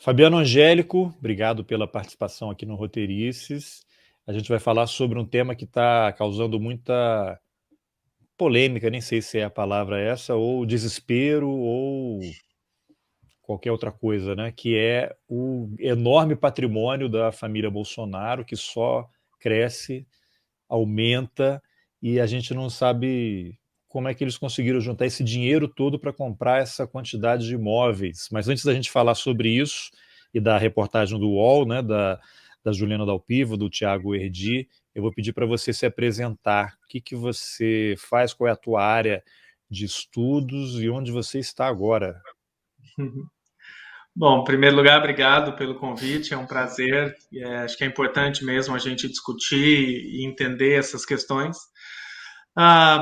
Fabiano Angélico, obrigado pela participação aqui no Roteirices. A gente vai falar sobre um tema que está causando muita polêmica, nem sei se é a palavra essa, ou desespero, ou qualquer outra coisa, né? Que é o enorme patrimônio da família Bolsonaro, que só cresce, aumenta, e a gente não sabe como é que eles conseguiram juntar esse dinheiro todo para comprar essa quantidade de imóveis. Mas antes da gente falar sobre isso, e da reportagem do UOL, né, da Juliana Dalpiva, do Tiago Erdi, eu vou pedir para você se apresentar. O que, que você faz, qual é a tua área de estudos e onde você está agora? Bom, em primeiro lugar, obrigado pelo convite, é um prazer. Acho que é importante mesmo a gente discutir e entender essas questões.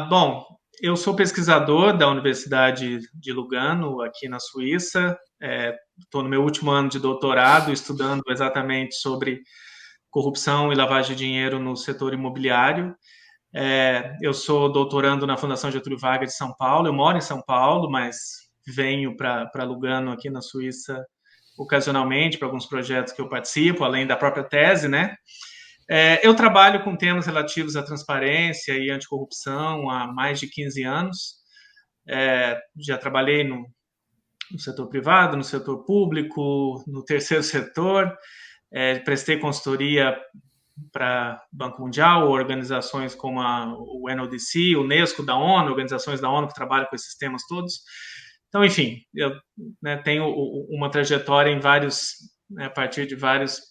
Bom, eu sou pesquisador da Universidade de Lugano, aqui na Suíça. Estou no meu último ano de doutorado, estudando exatamente sobre corrupção e lavagem de dinheiro no setor imobiliário. Eu sou doutorando na Fundação Getúlio Vargas de São Paulo. Eu moro em São Paulo, mas venho para Lugano, aqui na Suíça, ocasionalmente para alguns projetos que eu participo, além da própria tese, né? Eu trabalho com temas relativos à transparência e anticorrupção há mais de 15 anos. Já trabalhei no setor privado, no setor público, no terceiro setor. Prestei consultoria para Banco Mundial, organizações como o NODC, o Unesco da ONU, organizações da ONU que trabalham com esses temas todos. Então, enfim, eu tenho uma trajetória em a partir de várias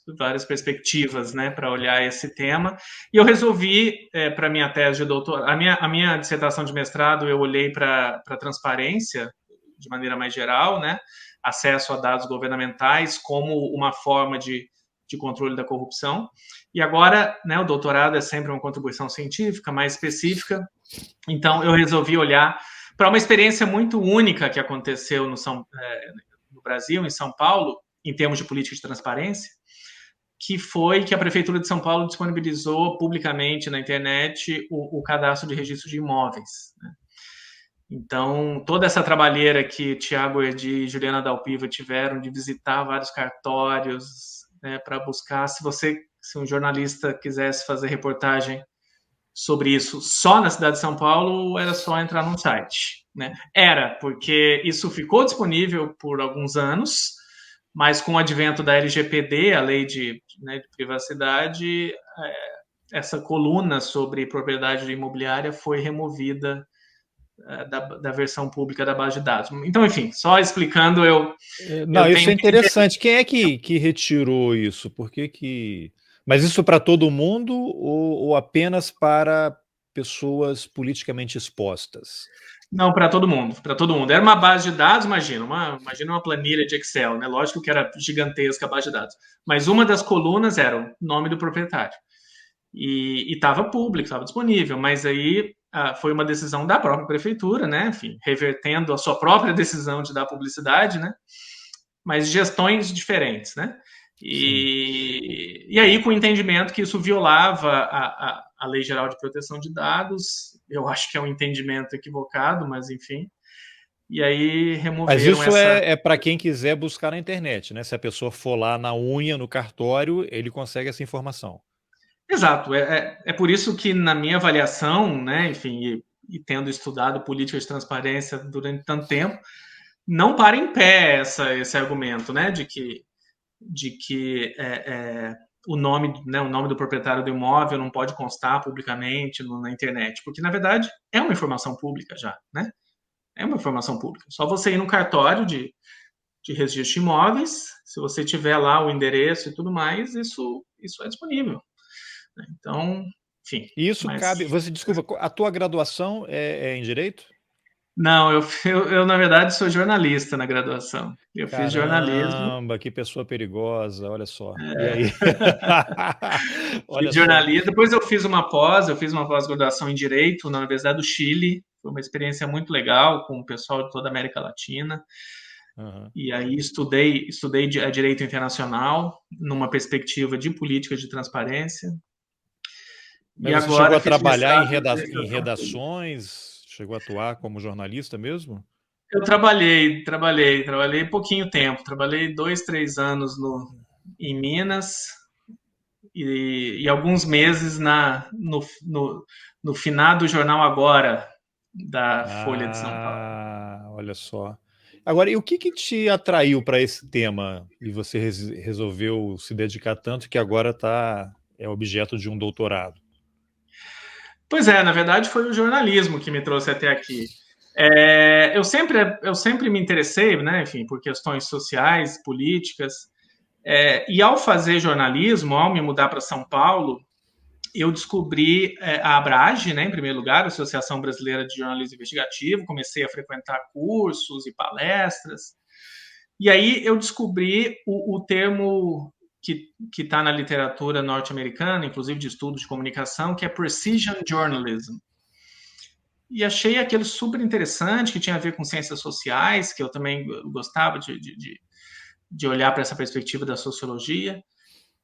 perspectivas, né, para olhar esse tema. E eu resolvi, para a minha tese de doutorado, a minha dissertação de mestrado, eu olhei para a transparência de maneira mais geral, né, acesso a dados governamentais como uma forma de controle da corrupção. E agora, né, o doutorado é sempre uma contribuição científica mais específica. Então, eu resolvi olhar para uma experiência muito única que aconteceu no Brasil, em São Paulo, em termos de política de transparência, que foi que a Prefeitura de São Paulo disponibilizou publicamente na internet o cadastro de registro de imóveis. Né? Então, toda essa trabalheira que Tiago Erdi e Juliana Dalpiva tiveram de visitar vários cartórios, né, para buscar, se um jornalista quisesse fazer reportagem sobre isso só na cidade de São Paulo, era só entrar num site. Né? Era, porque isso ficou disponível por alguns anos, mas com o advento da LGPD, a lei de privacidade, essa coluna sobre propriedade imobiliária foi removida da versão pública da base de dados. Então, enfim, só explicando, Não, eu isso tenho é interessante. Quem é que retirou isso? Por que que... Mas isso para todo mundo ou apenas para pessoas politicamente expostas? Não, para todo mundo, para todo mundo. Era uma base de dados, imagina uma planilha de Excel, né? Lógico que era gigantesca a base de dados. Mas uma das colunas era o nome do proprietário. E estava público, estava disponível, mas aí foi uma decisão da própria prefeitura, né? Enfim, revertendo a sua própria decisão de dar publicidade, né? Mas gestões diferentes, né? Sim. E aí, com o entendimento que isso violava a Lei Geral de Proteção de Dados, eu acho que é um entendimento equivocado, mas enfim. E aí Mas removeram isso essa. é para quem quiser buscar na internet, né? Se a pessoa for lá na unha, no cartório, ele consegue essa informação. Exato, é por isso que na minha avaliação, né, enfim, e tendo estudado política de transparência durante tanto tempo, não para em pé esse argumento, né, de que o nome do proprietário do imóvel não pode constar publicamente na internet, porque na verdade é uma informação pública já, né? É uma informação pública. Só você ir no cartório de registro de imóveis, se você tiver lá o endereço e tudo mais, isso é disponível. Né? Então, enfim, E isso mas cabe. Você, desculpa, a tua graduação é em direito? não, eu na verdade sou jornalista na graduação. Eu fiz jornalismo. Caramba, que pessoa perigosa, olha só. E aí? Olha Fiz só. jornalismo. Depois eu fiz uma pós-graduação em Direito na Universidade do Chile. Foi uma experiência muito legal com o pessoal de toda a América Latina. Uhum. E aí estudei Direito Internacional numa perspectiva de política de transparência. Mas E você chegou agora a fiz trabalhar mestrado em em Administração Pública. redações? Chegou a atuar como jornalista mesmo? Eu trabalhei pouquinho tempo. Trabalhei 2, 3 anos em Minas e alguns meses no finado Jornal Agora, da Folha de São Paulo. Olha só. Agora, e o que que te atraiu para esse tema e você resolveu se dedicar tanto que agora é objeto de um doutorado? Pois é, na verdade foi o jornalismo que me trouxe até aqui. Eu sempre me interessei, né, enfim, por questões sociais, políticas, e ao fazer jornalismo, ao me mudar para São Paulo, eu descobri a Abrage, né, em primeiro lugar, a Associação Brasileira de Jornalismo Investigativo, comecei a frequentar cursos e palestras, e aí eu descobri o termo que está na literatura norte-americana, inclusive de estudos de comunicação, que é Precision Journalism. E achei aquilo super interessante, que tinha a ver com ciências sociais, que eu também gostava de olhar para essa perspectiva da sociologia.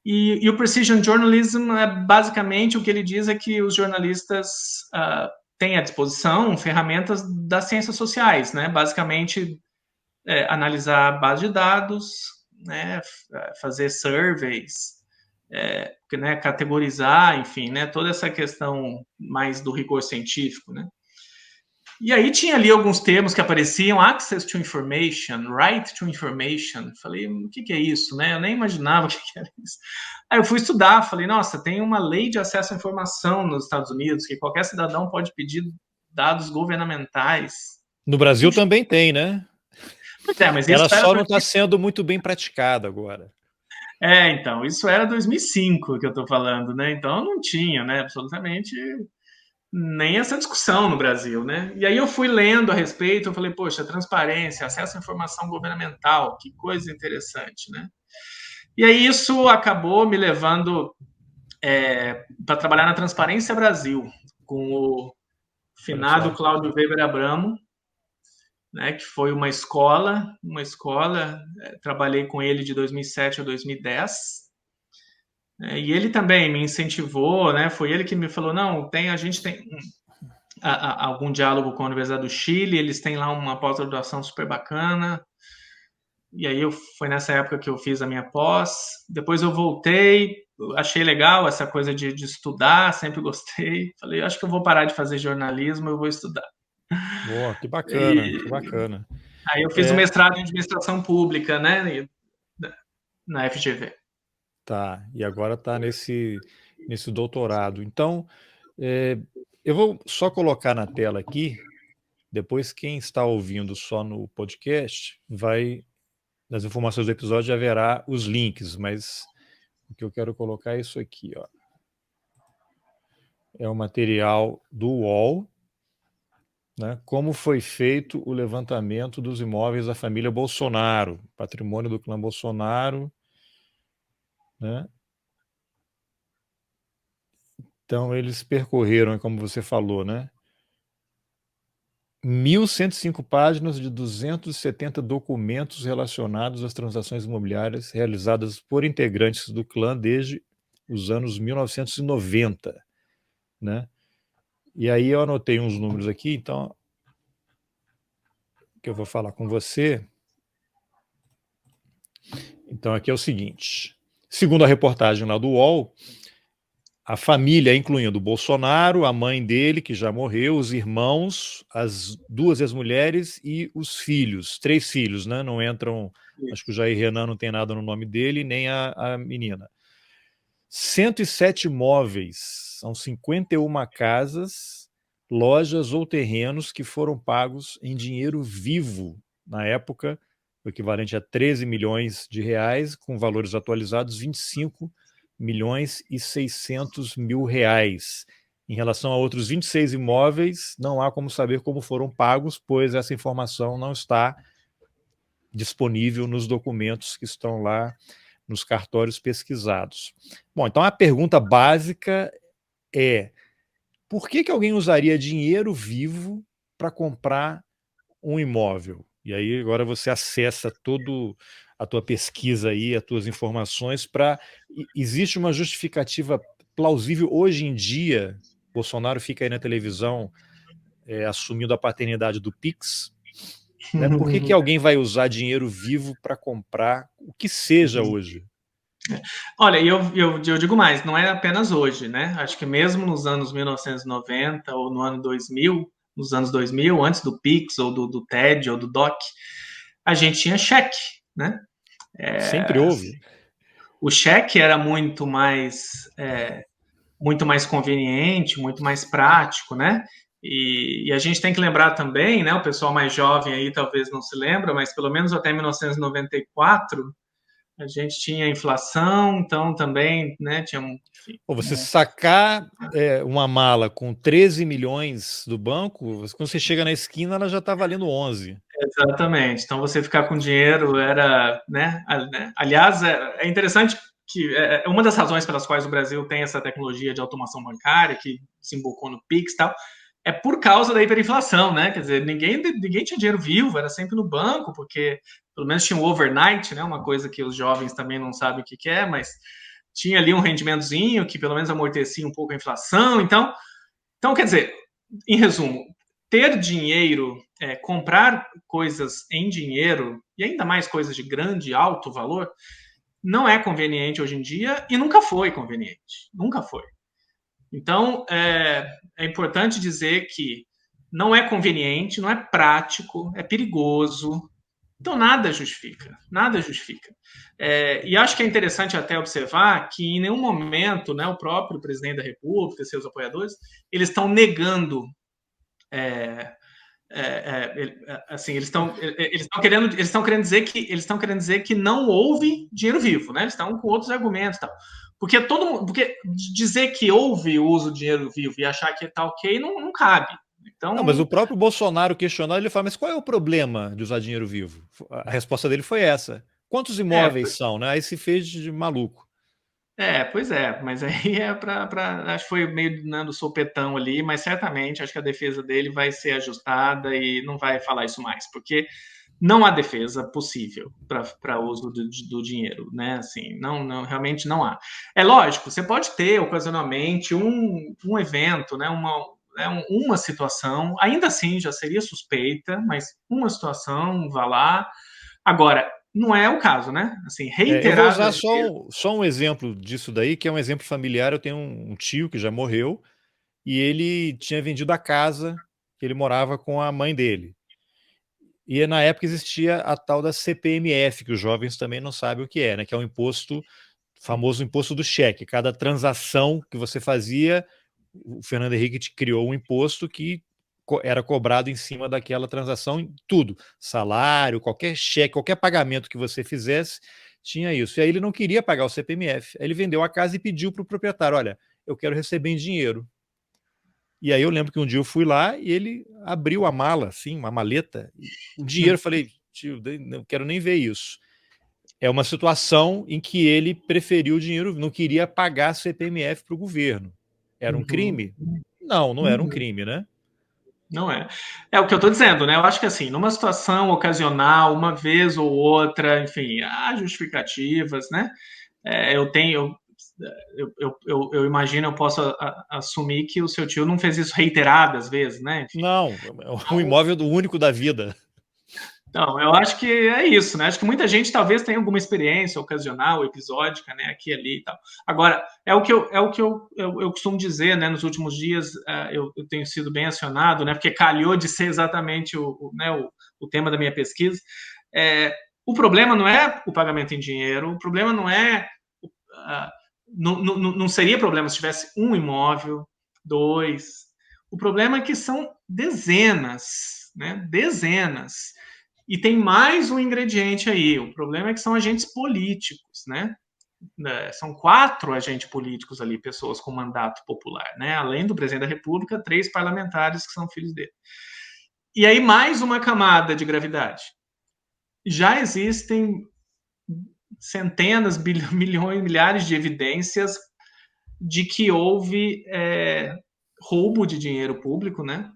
E o Precision Journalism é basicamente o que ele diz é que os jornalistas têm à disposição ferramentas das ciências sociais, né? Basicamente, analisar base de dados, né? Fazer surveys, né? Categorizar, enfim, né? Toda essa questão mais do rigor científico, né? E aí tinha ali alguns termos que apareciam, access to information, right to information. Falei, o que é isso, né? Eu nem imaginava o que era isso. Aí eu fui estudar, falei, nossa, tem uma lei de acesso à informação nos Estados Unidos, que qualquer cidadão pode pedir dados governamentais. No Brasil Puxa, também tem, né? pois é, mas isso Ela era só não está sendo muito bem praticada agora. então, isso era 2005 que eu estou falando, né? Então não tinha, né, absolutamente nem essa discussão no Brasil, né? E aí eu fui lendo a respeito, eu falei, poxa, transparência, acesso à informação governamental, que coisa interessante, né? E aí isso acabou me levando para trabalhar na Transparência Brasil, com o Olha finado só. Cláudio Weber Abramo, né, que foi uma escola, trabalhei com ele de 2007 a 2010, e ele também me incentivou, né, foi ele que me falou, não, a gente tem algum diálogo com a Universidade do Chile, eles têm lá uma pós-graduação super bacana, e aí foi nessa época que eu fiz a minha pós, depois eu voltei, achei legal essa coisa de estudar, sempre gostei, falei, acho que eu vou parar de fazer jornalismo, eu vou estudar. Boa, que bacana, que E bacana. aí eu fiz o É, mestrado em administração pública, né, na FGV. tá. E agora está nesse doutorado. Então, é, eu vou só colocar na tela aqui. Depois, quem está ouvindo só no podcast, nas informações do episódio já verá os links, mas o que eu quero colocar é isso aqui, ó. É o material do UOL, né? Como foi feito o levantamento dos imóveis da família Bolsonaro, patrimônio do clã Bolsonaro, né? Então, eles percorreram, como você falou, né? 1.105 páginas de 270 documentos relacionados às transações imobiliárias realizadas por integrantes do clã desde os anos 1990, né? E aí eu anotei uns números aqui, então, que eu vou falar com você. Então, aqui é o seguinte. Segundo a reportagem lá do UOL, a família, incluindo o Bolsonaro, a mãe dele, que já morreu, os irmãos, as duas ex-mulheres e os filhos, 3 filhos, né? Não entram, acho que o Jair Renan não tem nada no nome dele, nem a menina. 107 imóveis, são 51 casas, lojas ou terrenos que foram pagos em dinheiro vivo, na época, o equivalente a 13 milhões de reais, com valores atualizados, 25 milhões e 600 mil reais. Em relação a outros 26 imóveis, não há como saber como foram pagos, pois essa informação não está disponível nos documentos que estão lá nos cartórios pesquisados. Bom, então a pergunta básica é: por que alguém usaria dinheiro vivo para comprar um imóvel? E aí agora você acessa todo a tua pesquisa aí, as tuas informações para... Existe uma justificativa plausível hoje em dia? Bolsonaro fica aí na televisão assumindo a paternidade do Pix? Né? Por que alguém vai usar dinheiro vivo para comprar o que seja hoje? Olha, eu digo mais, não é apenas hoje, né? Acho que mesmo nos anos 1990 ou no ano 2000, nos anos 2000, antes do Pix ou do TED ou do DOC, a gente tinha cheque, né? Sempre houve. O cheque era muito mais conveniente, muito mais prático, né? E a gente tem que lembrar também, né? O pessoal mais jovem aí talvez não se lembra, mas pelo menos até 1994 a gente tinha inflação, então também, né? Tinha enfim, Ou você sacar uma mala com 13 milhões do banco, quando você chega na esquina, ela já está valendo 11. exatamente. Então você ficar com dinheiro era, né? Aliás, é interessante que é uma das razões pelas quais o Brasil tem essa tecnologia de automação bancária que desembocou no Pix e tal, é por causa da hiperinflação, né? Quer dizer, ninguém tinha dinheiro vivo, era sempre no banco, porque pelo menos tinha o overnight, né? Uma coisa que os jovens também não sabem o que é, mas tinha ali um rendimentozinho que pelo menos amortecia um pouco a inflação. Então quer dizer, em resumo, ter dinheiro, comprar coisas em dinheiro, e ainda mais coisas de grande, alto valor, não é conveniente hoje em dia e nunca foi conveniente. Nunca foi. Então, é importante dizer que não é conveniente, não é prático, é perigoso. Então, nada justifica. Nada justifica. E acho que é interessante até observar que em nenhum momento, né, o próprio presidente da República e seus apoiadores, eles estão negando assim, eles estão querendo dizer que não houve dinheiro vivo, né? Eles estão com outros argumentos, tal. Porque dizer que houve o uso do dinheiro vivo e achar que está ok não cabe. Não, mas o Então, próprio Bolsonaro questionou, ele fala, mas qual é o problema de usar dinheiro vivo? A resposta dele foi essa. Quantos é, imóveis são, né? Aí se fez de maluco. pois é, mas aí acho que foi meio dando sopetão ali, mas certamente acho que a defesa dele vai ser ajustada e não vai falar isso mais, porque não há defesa possível para uso do dinheiro, né? Assim, realmente não há. É lógico, você pode ter ocasionalmente um evento, né? Uma situação, ainda assim já seria suspeita, mas uma situação, vá lá. Agora, não é o caso, né? Assim, Eu vou usar reiteradas vezes. só um exemplo disso daí, que é um exemplo familiar. Eu tenho um tio que já morreu e ele tinha vendido a casa que ele morava com a mãe dele. E na época existia a tal da CPMF, que os jovens também não sabem o que é, né? Que é o imposto, famoso imposto do cheque. Cada transação que você fazia, o Fernando Henrique criou um imposto que era cobrado em cima daquela transação em tudo. Salário, qualquer cheque, qualquer pagamento que você fizesse, tinha isso. E aí ele não queria pagar o CPMF. Aí ele vendeu a casa e pediu para o proprietário, olha, eu quero receber em dinheiro. E aí eu lembro que um dia eu fui lá e ele abriu a mala, assim, uma maleta, e o dinheiro, eu falei, tio, não quero nem ver isso. É uma situação em que ele preferiu o dinheiro, não queria pagar CPMF para o governo. Era um Uhum, crime? Não, não era um uhum. crime, né? Não é. É o que eu estou dizendo, né? Eu acho que assim, numa situação ocasional, uma vez ou outra, enfim, há justificativas, né? Eu tenho, eu imagino, eu posso assumir que o seu tio não fez isso reiteradas vezes, né? Enfim. Não, é um imóvel do único da vida. Então, eu acho que é isso, né? Acho que muita gente talvez tenha alguma experiência ocasional, episódica, né? Aqui e ali e tal. Agora, eu costumo dizer, né? Nos últimos dias, eu tenho sido bem acionado, né? Porque calhou de ser exatamente o tema da minha pesquisa. É, o problema não é o pagamento em dinheiro, o problema não é. Uh, não seria problema se tivesse um imóvel, dois. O problema é que são dezenas, né? Dezenas. E tem mais um ingrediente aí. O problema é que são agentes políticos, né? São 4 agentes políticos ali, pessoas com mandato popular, né? Além do presidente da República, 3 parlamentares que são filhos dele. E aí, mais uma camada de gravidade. Já existem centenas, milhões, milhares de evidências de que houve roubo de dinheiro público, né?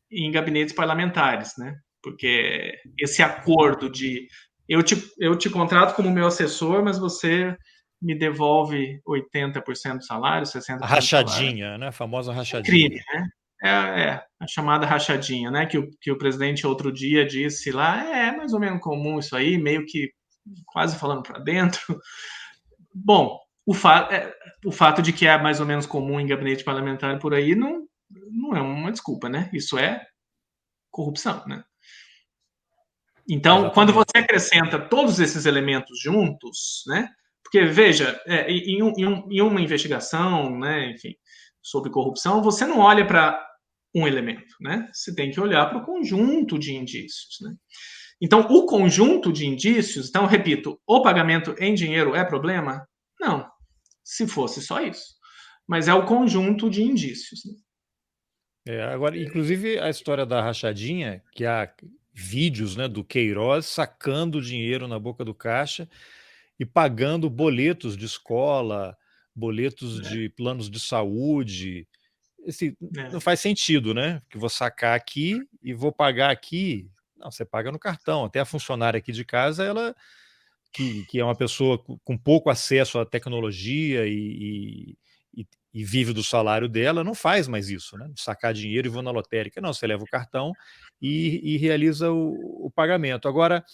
Em gabinetes parlamentares, né? Porque esse acordo de eu te contrato como meu assessor, mas você me devolve 80% do salário, A 60% do salário. rachadinha, né? A famosa Isso é crime, rachadinha. né? a chamada rachadinha, né? Que o presidente outro dia disse lá, mais ou menos comum isso aí, meio que quase falando para dentro. Bom, o fato de que é mais ou menos comum em gabinete parlamentar por aí não é uma desculpa, né? Isso é corrupção, né? Então, quando Exatamente. você acrescenta todos esses elementos juntos, né? Porque, veja, em uma investigação, né, enfim, sobre corrupção, você não olha para um elemento, né? Você tem que olhar para o conjunto de indícios, né? Então, o conjunto de indícios, então, repito, o pagamento em dinheiro é problema? Não, se fosse só isso. Mas é o conjunto de indícios. Né? Agora, inclusive, a história da rachadinha, que há vídeos, né, do Queiroz sacando dinheiro na boca do caixa e pagando boletos de escola, boletos de planos de saúde. Não faz sentido, né? Que vou sacar aqui e vou pagar aqui. Não, você paga no cartão. Até a funcionária aqui de casa, ela que é uma pessoa com pouco acesso à tecnologia e vive do salário dela, não faz mais isso, né? Sacar dinheiro e vou na lotérica. Não, você leva o cartão e realiza o pagamento. Agora,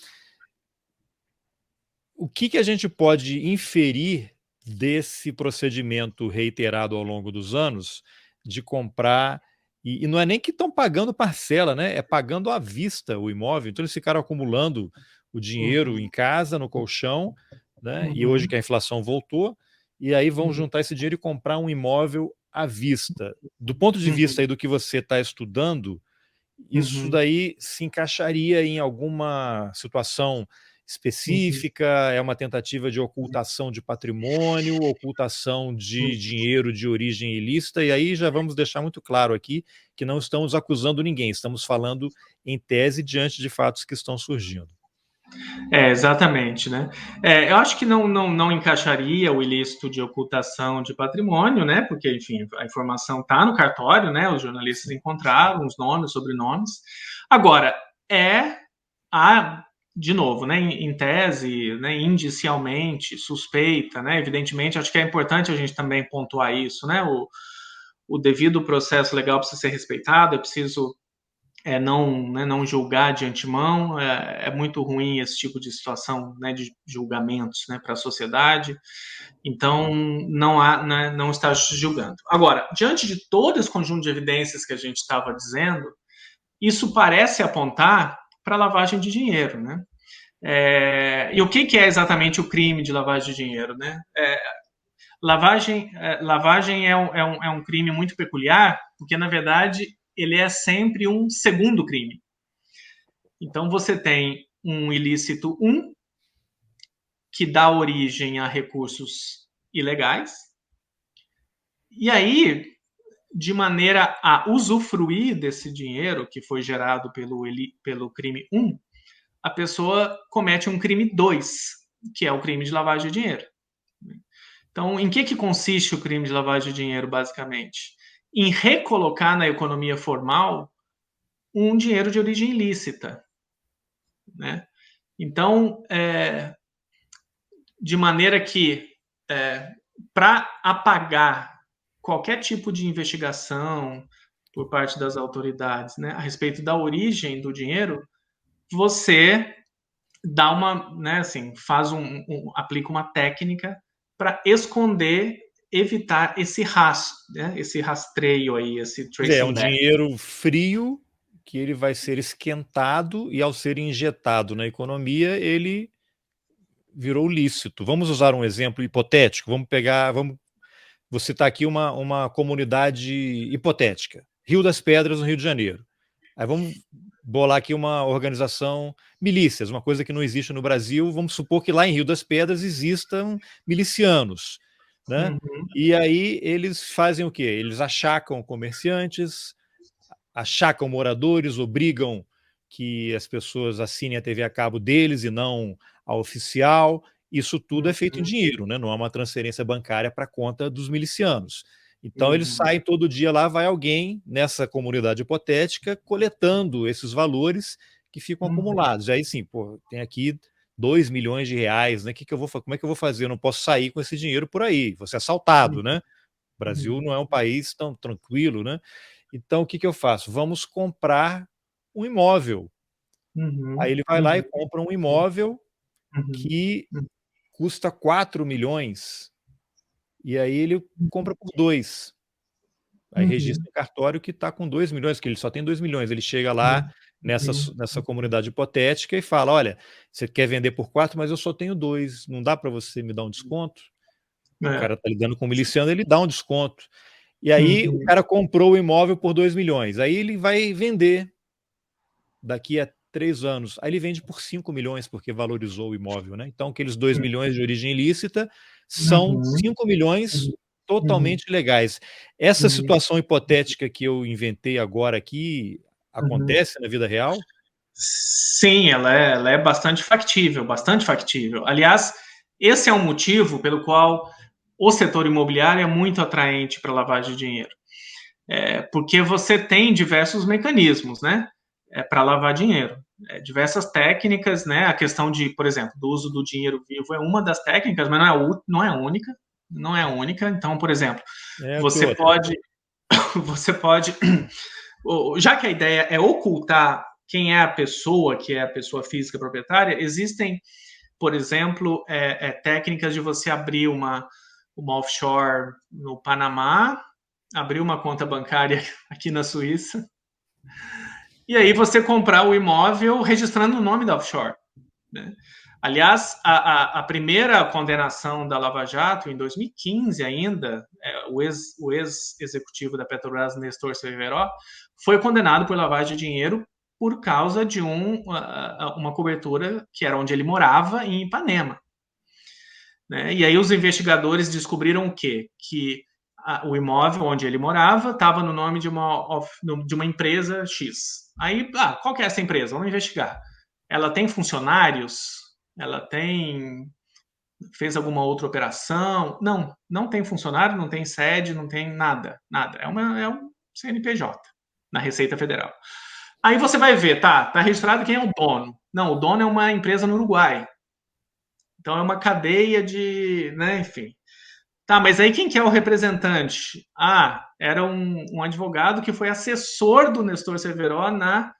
o que a gente pode inferir desse procedimento reiterado ao longo dos anos de comprar, e não é nem que estão pagando parcela, né? É pagando à vista o imóvel. Então eles ficaram acumulando o dinheiro em casa, no colchão, né? E hoje que a inflação voltou, e aí vão juntar esse dinheiro e comprar um imóvel à vista. Do ponto de vista aí do que você está estudando, isso daí se encaixaria em alguma situação específica? É uma tentativa de ocultação de patrimônio, ocultação de dinheiro de origem ilícita, e aí já vamos deixar muito claro aqui que não estamos acusando ninguém, estamos falando em tese diante de fatos que estão surgindo. Exatamente, né? Eu acho que não encaixaria o ilícito de ocultação de patrimônio, né? Porque, enfim, a informação está no cartório, né? Os jornalistas encontraram os nomes, sobrenomes. Agora, de novo, né, em tese, né, indicialmente, suspeita, né? Evidentemente, acho que é importante a gente também pontuar isso, né? O devido processo legal precisa ser respeitado, é preciso não julgar de antemão. É muito ruim esse tipo de situação, né, de julgamentos, né, para a sociedade. Então, não está julgando. Agora, diante de todo esse conjunto de evidências que a gente estava dizendo, isso parece apontar para lavagem de dinheiro, né? E o que é exatamente o crime de lavagem de dinheiro, né? Lavagem é um crime muito peculiar, porque, na verdade, ele é sempre um segundo crime. Então, você tem um ilícito 1, que dá origem a recursos ilegais, e aí, de maneira a usufruir desse dinheiro que foi gerado pelo crime 1, a pessoa comete um crime 2, que é o crime de lavagem de dinheiro. Então, em que consiste o crime de lavagem de dinheiro, basicamente? Em recolocar na economia formal um dinheiro de origem ilícita, né? Então, de maneira que, para apagar qualquer tipo de investigação por parte das autoridades, né, a respeito da origem do dinheiro, você dá aplica uma técnica para esconder, evitar esse rastro, né, esse rastreio aí, esse É um tracing back. dinheiro frio que ele vai ser esquentado e, ao ser injetado na economia, ele virou lícito. Vamos usar um exemplo hipotético. Vou citar aqui uma comunidade hipotética, Rio das Pedras, no Rio de Janeiro. Aí vamos bolar aqui uma organização, milícias, uma coisa que não existe no Brasil. Vamos supor que lá em Rio das Pedras existam milicianos, né? E aí eles fazem o quê? Eles achacam comerciantes, achacam moradores, obrigam que as pessoas assinem a TV a cabo deles e não a oficial. Isso tudo é feito em dinheiro, né? Não é uma transferência bancária para a conta dos milicianos. Então eles saem todo dia lá, vai alguém nessa comunidade hipotética coletando esses valores que ficam acumulados. E aí sim, pô, tem aqui 2 milhões de reais, né? Como é que eu vou fazer? Eu não posso sair com esse dinheiro por aí, vou ser assaltado, né? O Brasil não é um país tão tranquilo, né? Então, o que eu faço? Vamos comprar um imóvel. Aí Uhum, ele vai lá e uhum, compra um imóvel uhum, que custa 4 milhões, e aí ele compra por 2. Aí registra uhum, em cartório que está com 2 milhões, que ele só tem 2 milhões. Ele chega lá uhum, nessa comunidade hipotética e fala: olha, você quer vender por 4, mas eu só tenho 2, não dá para você me dar um desconto? O é, cara está lidando com o miliciano, ele dá um desconto. E aí o uhum, cara comprou o imóvel por 2 milhões. Aí ele vai vender daqui a 3 anos. Aí ele vende por 5 milhões, porque valorizou o imóvel, né? Então, aqueles 2 milhões de origem ilícita são uhum, 5 milhões uhum, totalmente legais. Essa uhum, situação hipotética que eu inventei agora aqui, uhum. acontece na vida real? Sim, ela é bastante factível, bastante factível. Aliás, esse é um motivo pelo qual o setor imobiliário é muito atraente para lavagem de dinheiro. Porque você tem diversos mecanismos, né, para lavar dinheiro. Diversas técnicas, né, a questão de, por exemplo, do uso do dinheiro vivo é uma das técnicas, mas não é única, não é única. Então, por exemplo, É, que você outra? pode, você pode, já que a ideia é ocultar quem é a pessoa, que é a pessoa física proprietária, existem, por exemplo, técnicas de você abrir uma offshore no Panamá, abrir uma conta bancária aqui na Suíça, e aí você comprar o imóvel registrando o nome da offshore. Né? Aliás, a primeira condenação da Lava Jato, em 2015 ainda, o ex-executivo da Petrobras, Nestor Cerveró, foi condenado por lavagem de dinheiro por causa de uma cobertura que era onde ele morava, em Ipanema. Né? E aí os investigadores descobriram o quê? Que o imóvel onde ele morava estava no nome de uma empresa X. Aí, qual que é essa empresa? Vamos investigar. Ela tem funcionários? Ela fez alguma outra operação? Não, não tem funcionário, não tem sede, não tem nada, nada. É um CNPJ na Receita Federal. Aí você vai ver, tá registrado quem é o dono. Não, o dono é uma empresa no Uruguai. Então é uma cadeia de, né, enfim. Tá, mas aí quem que é o representante? Era um advogado que foi assessor do Nestor Cerveró na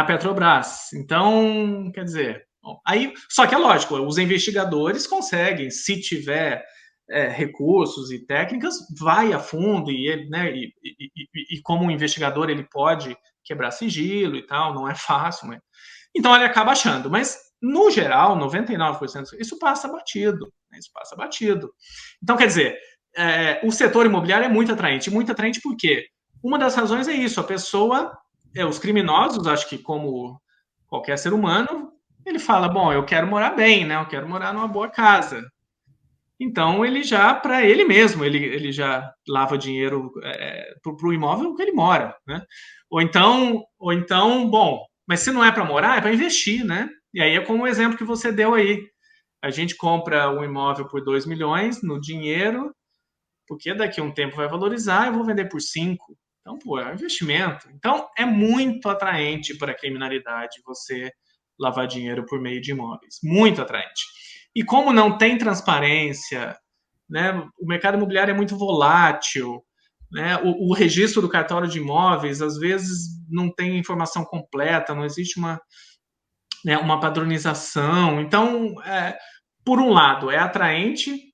Petrobras. Então, quer dizer, bom, aí, só que é lógico, os investigadores conseguem, se tiver recursos e técnicas, vai a fundo né, e como um investigador ele pode quebrar sigilo e tal, não é fácil, mas então ele acaba achando, mas no geral, 99% isso passa batido, né? Isso passa batido. Então, quer dizer, o setor imobiliário é muito atraente porque uma das razões é isso, a pessoa, os criminosos, acho que como qualquer ser humano, ele fala, bom, eu quero morar bem, né? Eu quero morar numa boa casa. Então ele já, para ele mesmo, ele já lava dinheiro para o imóvel que ele mora, né? Ou então, bom, mas se não é para morar, é para investir, né? E aí é como o exemplo que você deu aí. A gente compra um imóvel por 2 milhões no dinheiro, porque daqui a um tempo vai valorizar, eu vou vender por 5. Então, pô, é um investimento. Então, é muito atraente para a criminalidade você lavar dinheiro por meio de imóveis. Muito atraente. E como não tem transparência, né, o mercado imobiliário é muito volátil, né, o registro do cartório de imóveis, às vezes, não tem informação completa, não existe uma padronização. Então, por um lado, é atraente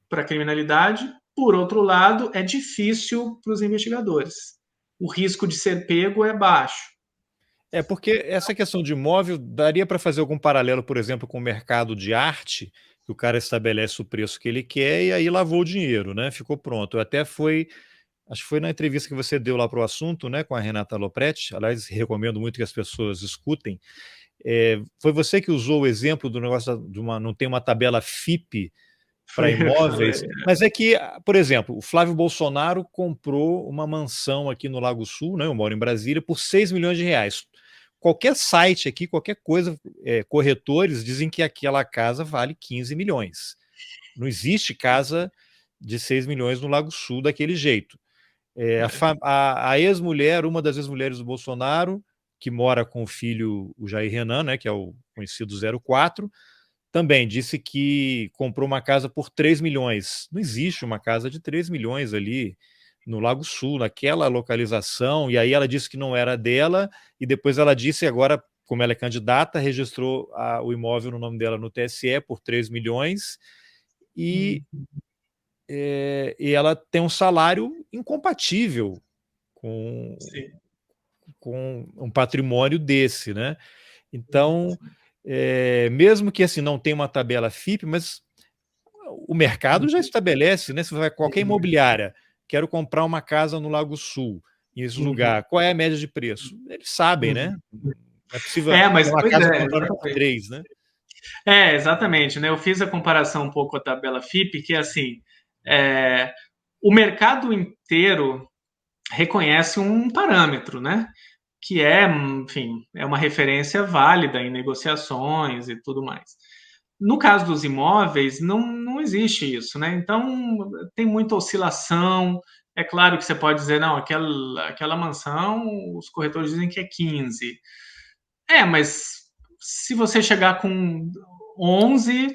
para a criminalidade, por outro lado, é difícil para os investigadores. O risco de ser pego é baixo. É, porque essa questão de imóvel daria para fazer algum paralelo, por exemplo, com o mercado de arte, que o cara estabelece o preço que ele quer e aí lavou o dinheiro, né? Ficou pronto. Até foi, acho que foi na entrevista que você deu lá para o assunto, né, com a Renata Lopretti. Aliás, recomendo muito que as pessoas escutem. Foi você que usou o exemplo do negócio não tem uma tabela FIP para Falei, imóveis, mas é que, por exemplo, o Flávio Bolsonaro comprou uma mansão aqui no Lago Sul, né? Eu moro em Brasília, por 6 milhões de reais. Qualquer site aqui, qualquer coisa, corretores dizem que aquela casa vale 15 milhões. Não existe casa de 6 milhões no Lago Sul daquele jeito. A ex-mulher, uma das ex-mulheres do Bolsonaro, que mora com o filho, o Jair Renan, né, que é o conhecido 04, também disse que comprou uma casa por 3 milhões. Não existe uma casa de 3 milhões ali no Lago Sul, naquela localização, e aí ela disse que não era dela, e depois ela disse, agora, como ela é candidata, registrou o imóvel no nome dela no TSE por 3 milhões, e, e ela tem um salário incompatível com, Sim. com um patrimônio desse, né? Então, Sim. mesmo que assim não tenha uma tabela FIP, mas o mercado já estabelece, né? Se você vai qualquer imobiliária, quero comprar uma casa no Lago Sul, em esse Uhum. lugar, qual é a média de preço? Eles sabem, né? Uhum. Não é possível ter Mas uma pois casa é, comprando por exatamente. 3, né? Exatamente, né? Eu fiz a comparação um pouco com a tabela FIP, que assim, é, o mercado inteiro reconhece um parâmetro, né? Que é, enfim, é uma referência válida em negociações e tudo mais. No caso dos imóveis, não existe isso, né? Então, tem muita oscilação. É claro que você pode dizer, não, aquela mansão, os corretores dizem que é 15. Mas se você chegar com 11,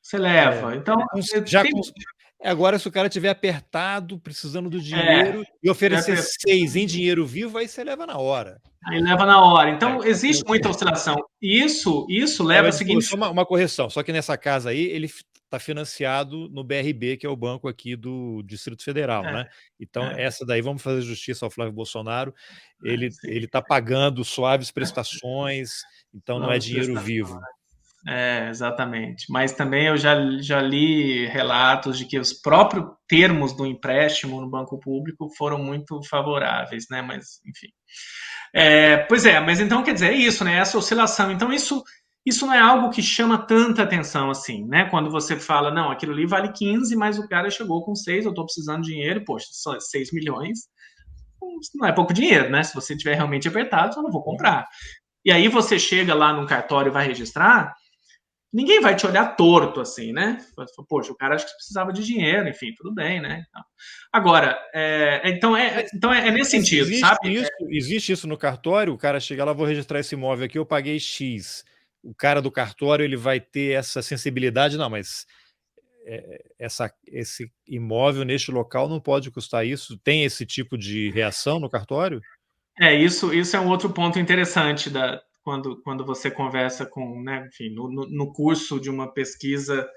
você É, leva. Então, já tem, com, agora, se o cara tiver apertado, precisando do é, dinheiro, e oferecer 6 em dinheiro vivo, aí você leva na hora. aí leva na hora. É, Então, existe muita oscilação. Isso leva a mas desculpa, seguinte. só uma correção. Só que nessa casa aí, ele está financiado no BRB, que é o banco aqui do Distrito Federal, É, né? Então, é, essa daí, vamos fazer justiça ao Flávio Bolsonaro, ele sim, está pagando suaves prestações, então não é novas dinheiro prestações. vivo. Exatamente. Mas também eu já li relatos de que os próprios termos do empréstimo no banco público foram muito favoráveis, né? Mas, enfim. Pois é, mas então quer dizer, é isso, né? Essa oscilação. Então, isso não é algo que chama tanta atenção assim, né? Quando você fala, não, aquilo ali vale 15, mas o cara chegou com 6, eu estou precisando de dinheiro, poxa, só 6 milhões não é pouco dinheiro, né? Se você tiver realmente apertado, eu não vou comprar. E aí você chega lá no cartório e vai registrar, ninguém vai te olhar torto assim, né? Poxa, o cara acho que precisava de dinheiro, enfim, tudo bem, né? Agora, Mas, então é nesse mas sentido, sabe? existe isso no cartório? O cara chega lá, vou registrar esse imóvel aqui, eu paguei X. O cara do cartório, ele vai ter essa sensibilidade? Não, mas esse imóvel neste local não pode custar isso? Tem esse tipo de reação no cartório? Isso é um outro ponto interessante quando você conversa com, né, enfim, no curso de uma pesquisa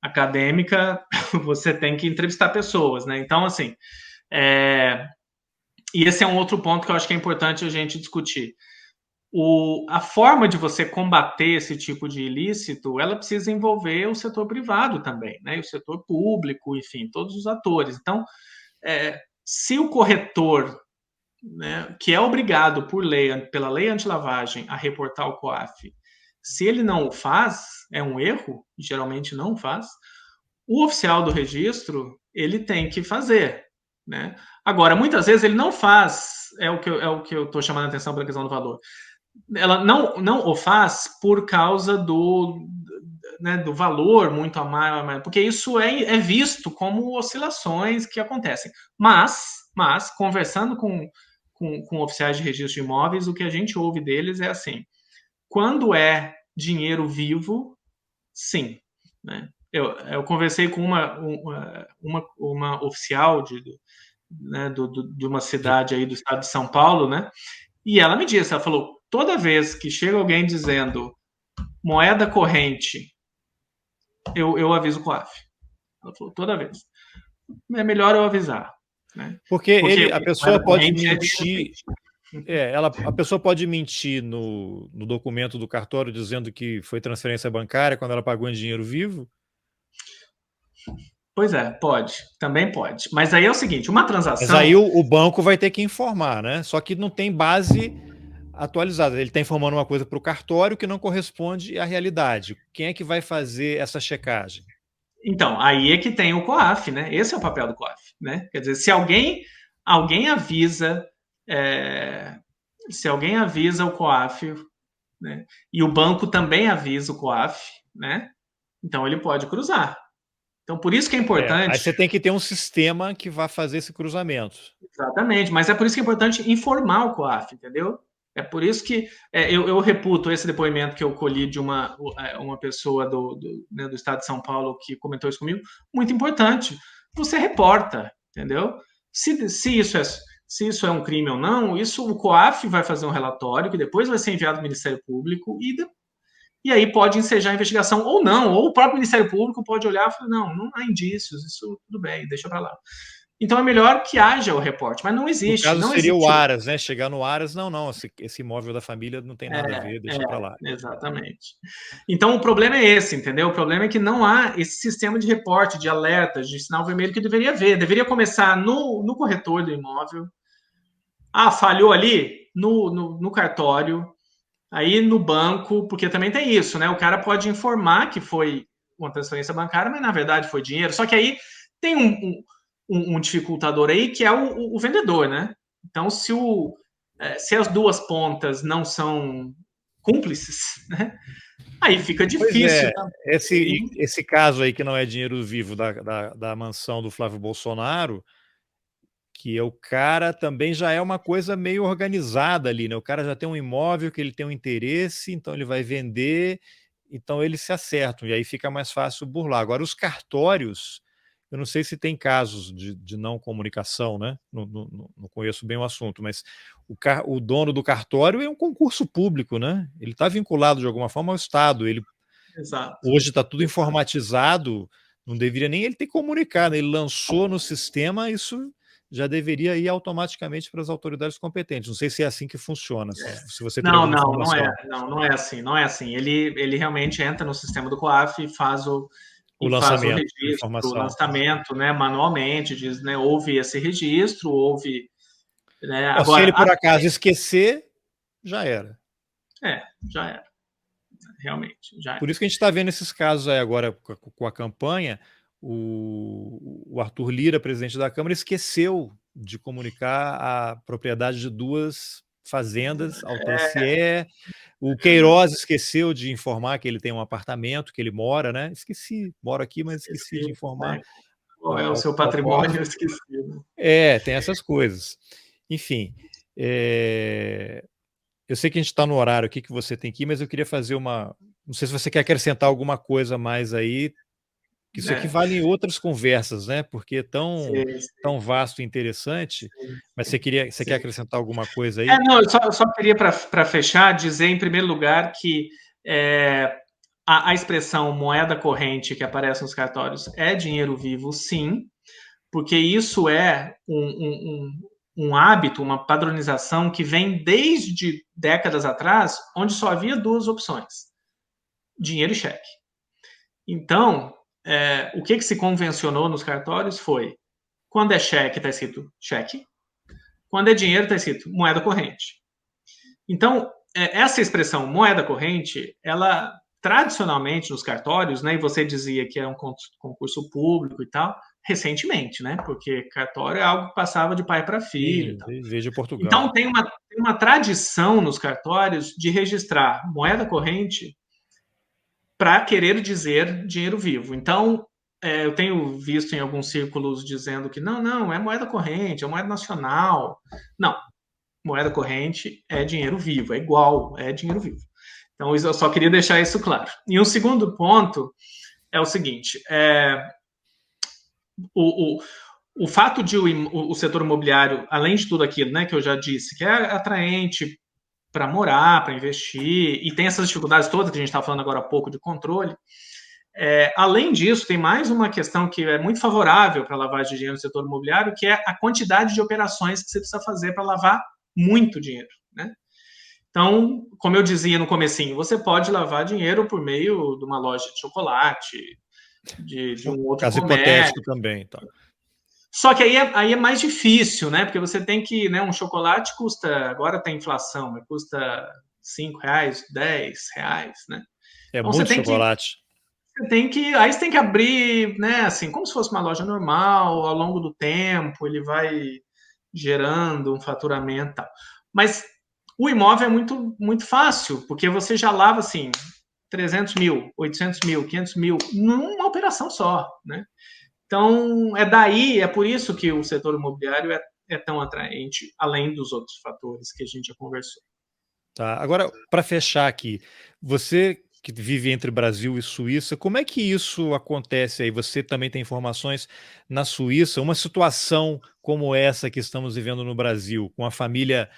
acadêmica, você tem que entrevistar pessoas, né? Então, assim, e esse é um outro ponto que eu acho que é importante a gente discutir. A forma de você combater esse tipo de ilícito, ela precisa envolver o setor privado também, né? E o setor público, enfim, todos os atores. Então, se o corretor, né, que é obrigado por lei, pela lei antilavagem, a reportar o COAF, se ele não o faz, é um erro, geralmente não faz, o oficial do registro, ele tem que fazer, né? Agora, muitas vezes ele não faz, é o que eu estou chamando a atenção pela questão do valor. Ela não o faz por causa do valor muito a mais, porque isso é visto como oscilações que acontecem. Mas conversando com oficiais de registro de imóveis, o que a gente ouve deles é assim: quando é dinheiro vivo, sim. Né? Eu conversei com uma oficial né, de uma cidade aí do estado de São Paulo, né? E ela me disse, ela falou, toda vez que chega alguém dizendo moeda corrente, eu aviso o COAF. Ela falou, toda vez. É melhor eu avisar, né? Porque Porque a pessoa moeda pode corrente é mentir, a pessoa pode mentir no documento do cartório dizendo que foi transferência bancária quando ela pagou em dinheiro vivo? Pois é, pode, também pode. Mas aí é o seguinte, uma Mas aí transação, o banco vai ter que informar, né? Só que não tem base atualizada. Ele está informando uma coisa para o cartório que não corresponde à realidade. Quem é que vai fazer essa checagem? então, aí é que tem o COAF, né? Esse é o papel do COAF, né? Quer dizer, se alguém avisa, é, se alguém avisa o COAF, né? E o banco também avisa o COAF, né? Então ele pode cruzar. Então, por isso que é Aí importante, você tem que ter um sistema que vá fazer esse cruzamento. exatamente, mas é por isso que é importante informar o COAF, entendeu? É por isso que eu reputo esse depoimento que eu colhi de uma pessoa né, do estado de São Paulo que comentou isso comigo, muito importante. Você reporta, entendeu? Se isso é um crime ou não, isso o COAF vai fazer um relatório que depois vai ser enviado ao Ministério Público e aí pode ensejar a investigação ou não, ou o próprio Ministério Público pode olhar e falar, não há indícios, isso tudo bem, deixa para lá. Então é melhor que haja o reporte, mas não No existe, caso não seria o existe. Aras, né? Chegar no Aras, não, esse imóvel da família não tem nada a ver, deixa para lá. Exatamente. Então o problema é esse, entendeu? O problema é que não há esse sistema de reporte, de alertas, de sinal vermelho que deveria haver. Deveria começar no corretor do imóvel. Ah, falhou ali no cartório, aí no banco, porque também tem isso, né? O cara pode informar que foi uma transferência bancária, mas na verdade foi dinheiro. Só que aí tem um dificultador aí que é o vendedor, né? Então, se as duas pontas não são cúmplices, né? Aí fica Pois difícil é, também. esse caso aí que não é dinheiro vivo da mansão do Flávio Bolsonaro, que é o cara também já é uma coisa meio organizada ali, né? O cara já tem um imóvel que ele tem um interesse, então ele vai vender, então eles se acertam, e aí fica mais fácil burlar. Agora, os cartórios, eu não sei se tem casos de não comunicação, né? Não conheço bem o assunto, mas o dono do cartório é um concurso público, né? Ele está vinculado de alguma forma ao Estado, ele Exato. hoje está tudo Exato. informatizado, não deveria nem ele ter comunicado, ele lançou no sistema, isso já deveria ir automaticamente para as autoridades competentes. Não sei se é assim que funciona, se você tem alguma informação. Não é assim, não é assim. Ele realmente entra no sistema do COAF O e faz o lançamento da registro, o informação. lançamento, né, manualmente, diz, né, houve esse registro, houve, né, Se ele agora, por acaso esquecer, já era. já era, realmente, já Por era. isso que a gente está vendo esses casos aí agora com a campanha. O Arthur Lira, presidente da Câmara, esqueceu de comunicar a propriedade de 2 fazendas ao TSE. O Queiroz esqueceu de informar que ele tem um apartamento, que ele mora, né? Esqueci, moro aqui, mas esqueci de Esqueci, informar né, qual é o seu ao patrimônio, COAF. eu esqueci. Né? Tem essas coisas. Enfim, eu sei que a gente está no horário aqui que você tem que ir, mas eu queria fazer uma. Não sei se você quer acrescentar alguma coisa mais aí, que isso aqui É, vale em outras conversas, né? Porque é tão, sim, tão vasto e interessante. sim, Mas você quer sim. acrescentar alguma coisa aí? Não, eu só queria, para fechar, dizer, em primeiro lugar, que a expressão moeda corrente que aparece nos cartórios é dinheiro vivo, sim, porque isso é um hábito, uma padronização que vem desde décadas atrás, onde só havia 2 opções: dinheiro e cheque. Então, o que se convencionou nos cartórios foi: quando é cheque, está escrito cheque, quando é dinheiro, está escrito moeda corrente. Então, essa expressão moeda corrente, ela tradicionalmente nos cartórios, né, e você dizia que é um concurso público e tal, recentemente, né, porque cartório é algo que passava de pai para filho e Sim, tal. veja Então, Portugal. tem uma tradição nos cartórios de registrar moeda corrente para querer dizer dinheiro vivo. Então, eu tenho visto em alguns círculos dizendo que não, é moeda corrente, é moeda nacional. Não, moeda corrente é dinheiro vivo, é igual, é dinheiro vivo. Então, eu só queria deixar isso claro. E um segundo ponto é o seguinte: o, o, o fato de o setor imobiliário, além de tudo aquilo, né, que eu já disse, que é atraente para morar, para investir, e tem essas dificuldades todas que a gente está falando agora há pouco de controle. Além disso, tem mais uma questão que é muito favorável para a lavagem de dinheiro no setor imobiliário, que é a quantidade de operações que você precisa fazer para lavar muito dinheiro, né? Então, como eu dizia no comecinho, você pode lavar dinheiro por meio de uma loja de chocolate, de um outro Caso comércio. hipotético também, tá? Só que aí é mais difícil, né? Porque você tem que, né? Um chocolate custa, agora tem inflação, custa R$ 5, R$ 10, né? É Então muito chocolate. aí você tem que abrir, né? Assim, como se fosse uma loja normal, ao longo do tempo, ele vai gerando um faturamento e tal. Mas o imóvel é muito, muito fácil, porque você já lava assim 300 mil, 800 mil, 500 mil numa operação só, né? Então, é por isso que o setor imobiliário é tão atraente, além dos outros fatores que a gente já conversou. Tá? Agora, para fechar aqui, você que vive entre Brasil e Suíça. Como é que isso acontece aí? Você também tem informações na Suíça? Uma situação como essa que estamos vivendo no Brasil, com a família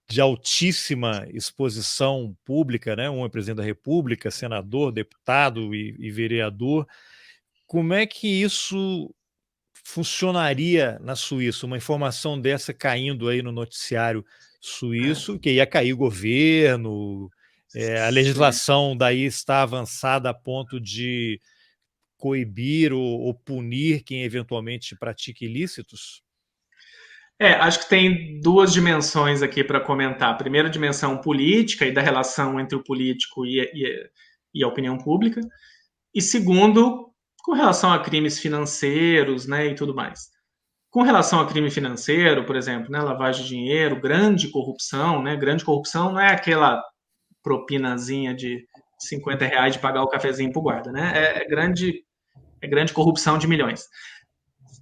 de altíssima exposição pública, né? Um é presidente da República, senador, deputado e vereador. Como é que isso funcionaria na Suíça? Uma informação dessa caindo aí no noticiário É, suíço, que ia cair governo, a sim. legislação daí está avançada a ponto de coibir ou punir quem eventualmente pratique ilícitos? Acho que tem duas dimensões aqui para comentar. A primeira dimensão política e da relação entre o político e a opinião pública. E segundo, com relação a crimes financeiros, né, e tudo mais. Com relação a crime financeiro, por exemplo, né, lavagem de dinheiro, grande corrupção, né, grande corrupção não é aquela propinazinha de R$ 50 de pagar o cafezinho para o guarda, né? É grande corrupção de milhões.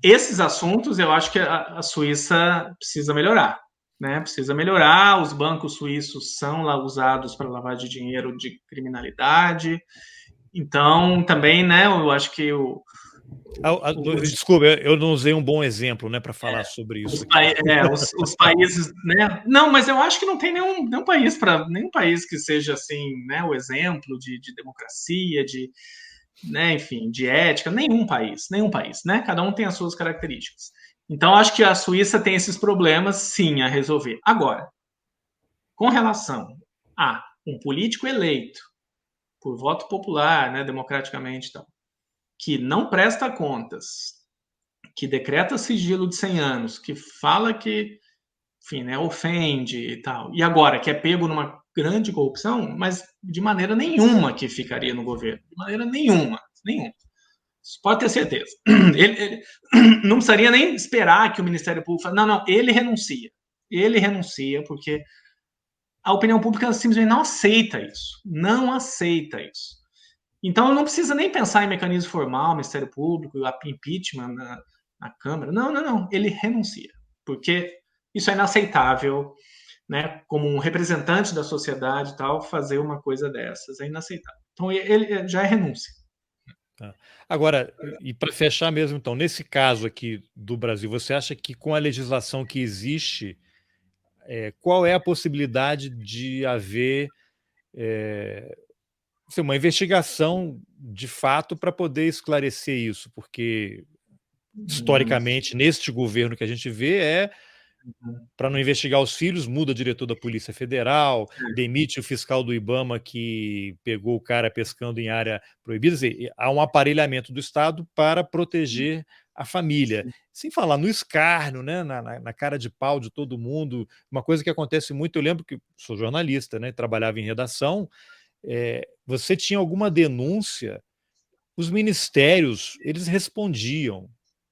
Esses assuntos eu acho que a Suíça precisa melhorar, né? Precisa melhorar. Os bancos suíços são lá usados para lavagem de dinheiro de criminalidade. Então, também, né? Eu acho que Desculpa, eu não usei um bom exemplo, né, para falar sobre isso aqui. os países, né? Não, mas eu acho que não tem nenhum país que seja assim, né? O exemplo de democracia, né, enfim, de ética, nenhum país, né? Cada um tem as suas características. Então, acho que a Suíça tem esses problemas, sim, a resolver. Agora, com relação a um político eleito por voto popular, né, democraticamente, tal, que não presta contas, que decreta sigilo de 100 anos, que fala que, enfim, né, ofende e tal, e agora que é pego numa grande corrupção, mas de maneira nenhuma que ficaria no governo, de maneira nenhuma, nenhuma. Pode ter certeza. Ele não precisaria nem esperar que o Ministério Público fale, não, ele renuncia. Ele renuncia porque a opinião pública simplesmente não aceita isso. Não aceita isso. Então não precisa nem pensar em mecanismo formal, Ministério Público, impeachment na Câmara. Não. Ele renuncia. Porque isso é inaceitável, né? Como um representante da sociedade e tal, fazer uma coisa dessas. É inaceitável. Então ele já é renúncia. Tá. Agora, e para fechar mesmo, então, nesse caso aqui do Brasil, você acha que com a legislação que existe, qual é a possibilidade de haver assim, uma investigação de fato para poder esclarecer isso? Porque, Hum, historicamente, neste governo que a gente vê, para não investigar os filhos, muda o diretor da Polícia Federal, demite o fiscal do IBAMA que pegou o cara pescando em área proibida. Quer dizer, há um aparelhamento do Estado para proteger a família. Sem falar no escárnio, né, na cara de pau de todo mundo. Uma coisa que acontece muito, eu lembro que sou jornalista, né, trabalhava em redação, você tinha alguma denúncia, os ministérios, eles respondiam.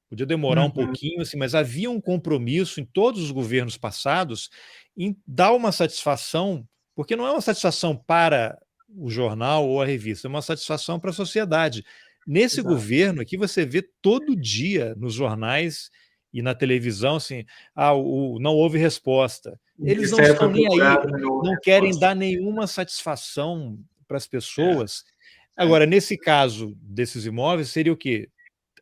Podia demorar um uhum, pouquinho, assim, mas havia um compromisso em todos os governos passados em dar uma satisfação, porque não é uma satisfação para o jornal ou a revista, é uma satisfação para a sociedade. Nesse exato. governo aqui, você vê todo dia nos jornais e na televisão assim, não houve resposta. O Eles não Ministério estão foi nem aí, procurado, não houve não querem resposta. dar nenhuma satisfação para as É, pessoas. é. Agora, nesse caso desses imóveis, seria o quê?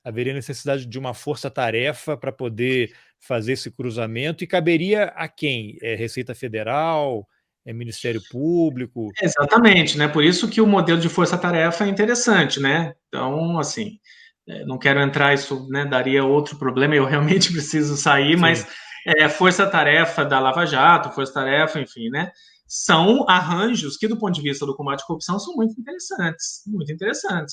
Haveria necessidade de uma força-tarefa para poder fazer esse cruzamento e caberia a quem? Receita Federal? Ministério Público? Exatamente, né? Por isso que o modelo de força-tarefa é interessante, né? Então, assim, não quero entrar, isso, né, daria outro problema, eu realmente preciso sair, Sim. mas força-tarefa da Lava Jato, força-tarefa, enfim, né? São arranjos que, do ponto de vista do combate à corrupção, são muito interessantes,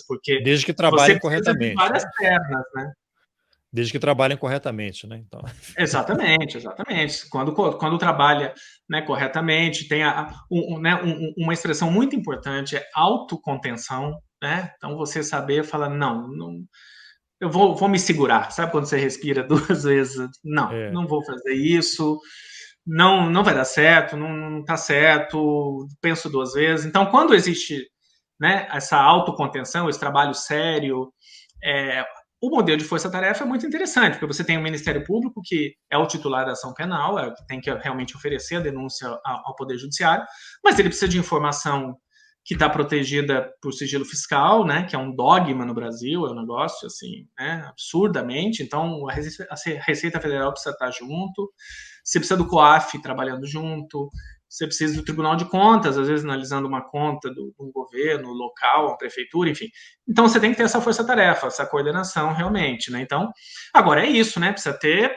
porque Desde que você trabalhem precisa de corretamente, várias né? pernas, né? Desde que trabalhem corretamente, né? Então, Exatamente, exatamente. Quando trabalha, né, corretamente, tem né, uma expressão muito importante, é autocontenção, né? Então você saber falar, não, eu vou me segurar. Sabe quando você respira duas vezes? Não, é, não vou fazer isso, não vai dar certo, não tá certo, penso duas vezes. Então, quando existe, né, essa autocontenção, esse trabalho sério, é, o modelo de força-tarefa é muito interessante, porque você tem o Ministério Público, que é o titular da ação penal, é o que tem que realmente oferecer a denúncia ao Poder Judiciário, mas ele precisa de informação, que está protegida por sigilo fiscal, né, que é um dogma no Brasil, é um negócio assim, né, absurdamente. Então, a Receita Federal precisa estar junto, você precisa do COAF trabalhando junto, você precisa do Tribunal de Contas, às vezes analisando uma conta de um governo local, uma prefeitura, enfim. Então, você tem que ter essa força-tarefa, essa coordenação realmente, né? Então, agora é isso, né? Precisa ter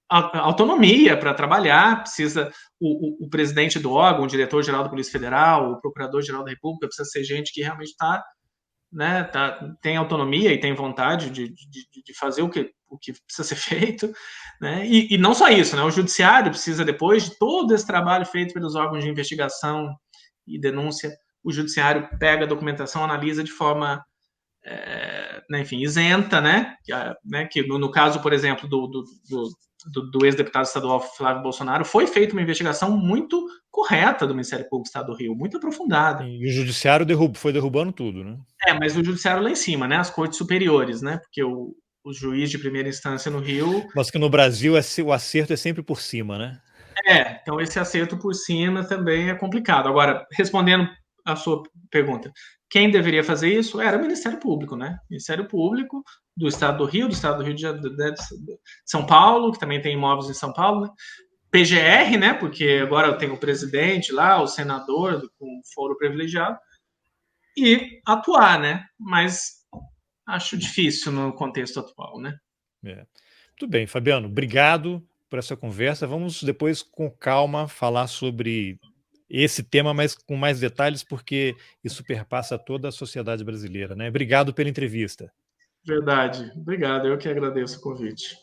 autonomia para trabalhar, precisa o presidente do órgão, o diretor-geral da Polícia Federal, o procurador-geral da República, precisa ser gente que realmente né, tem autonomia e tem vontade de fazer o que precisa ser feito, né? E não só isso, né? O judiciário precisa, depois de todo esse trabalho feito pelos órgãos de investigação e denúncia, o judiciário pega a documentação, analisa de forma né, enfim, isenta, né? Que no caso, por exemplo, do ex-deputado estadual Flávio Bolsonaro, foi feita uma investigação muito correta do Ministério Público do Estado do Rio, muito aprofundada. E o judiciário foi derrubando tudo, né? Mas o judiciário lá em cima, né? As cortes superiores, né? Porque o juiz de primeira instância no Rio... Mas que no Brasil o acerto é sempre por cima, né? Então esse acerto por cima também é complicado. Agora, respondendo a sua pergunta, quem deveria fazer isso era o Ministério Público, né? Ministério Público do Estado do Rio de São Paulo, que também tem imóveis em São Paulo, né? PGR, né? Porque agora eu tenho o presidente lá, o senador com foro privilegiado, e atuar, né? Mas acho difícil no contexto atual, né? Muito bem, Fabiano, obrigado por essa conversa. Vamos depois, com calma, falar sobre esse tema, mas com mais detalhes, porque isso perpassa toda a sociedade brasileira, né? Obrigado pela entrevista. Verdade. Obrigado. Eu que agradeço o convite.